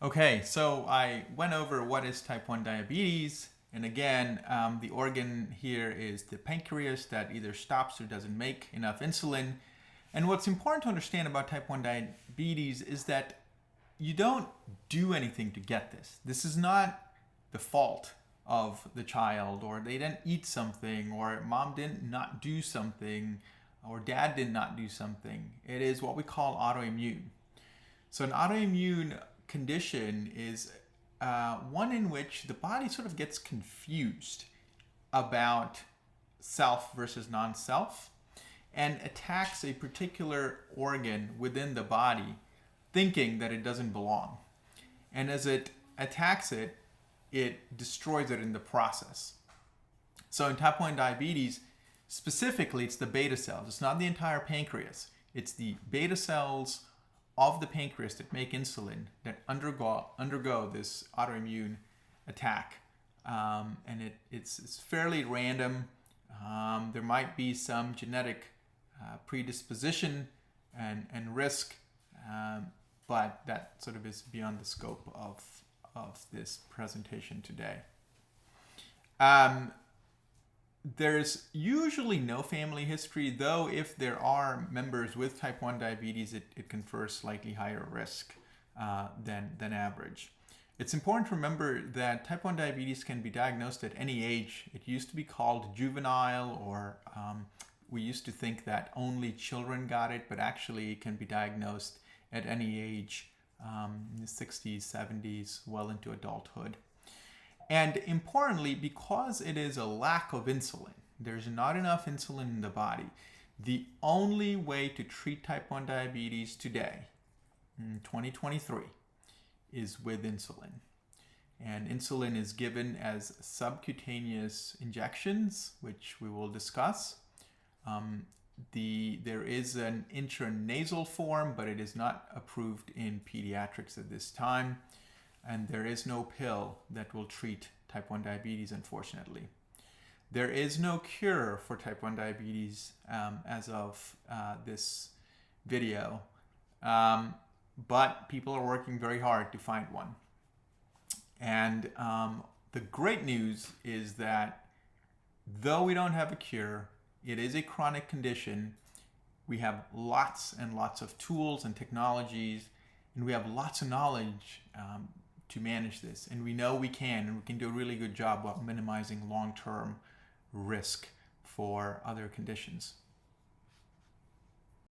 Okay, so I went over what is type 1 diabetes. And again, the organ here is the pancreas that either stops or doesn't make enough insulin. And what's important to understand about type 1 diabetes is that you don't do anything to get this. This is not the fault of the child, or they didn't eat something, or mom didn't not do something, or dad did not do something. It is what we call autoimmune. So an autoimmune condition is one in which the body sort of gets confused about self versus non-self and attacks a particular organ within the body thinking that it doesn't belong. And as it attacks it, it destroys it in the process. So in type 1 diabetes, specifically, it's the beta cells. It's not the entire pancreas. It's the beta cells of the pancreas that make insulin that undergo this autoimmune attack. And it's fairly random. There might be some genetic predisposition and risk, but that sort of is beyond the scope of this presentation today. There's usually no family history, though if there are members with type 1 diabetes, it confers slightly higher risk than average. It's important to remember that type 1 diabetes can be diagnosed at any age. It used to be called juvenile, or we used to think that only children got it, but actually it can be diagnosed at any age, in the 60s, 70s, well into adulthood. And importantly, because it is a lack of insulin, there's not enough insulin in the body, the only way to treat type 1 diabetes today, in 2023, is with insulin. And insulin is given as subcutaneous injections, which we will discuss. There is an intranasal form, but it is not approved in pediatrics at this time. And there is no pill that will treat type 1 diabetes, unfortunately. There is no cure for type 1 diabetes as of this video, but people are working very hard to find one. And the great news is that though we don't have a cure, it is a chronic condition. We have lots and lots of tools and technologies, and we have lots of knowledge to manage this, and we know we can do a really good job of minimizing long-term risk for other conditions.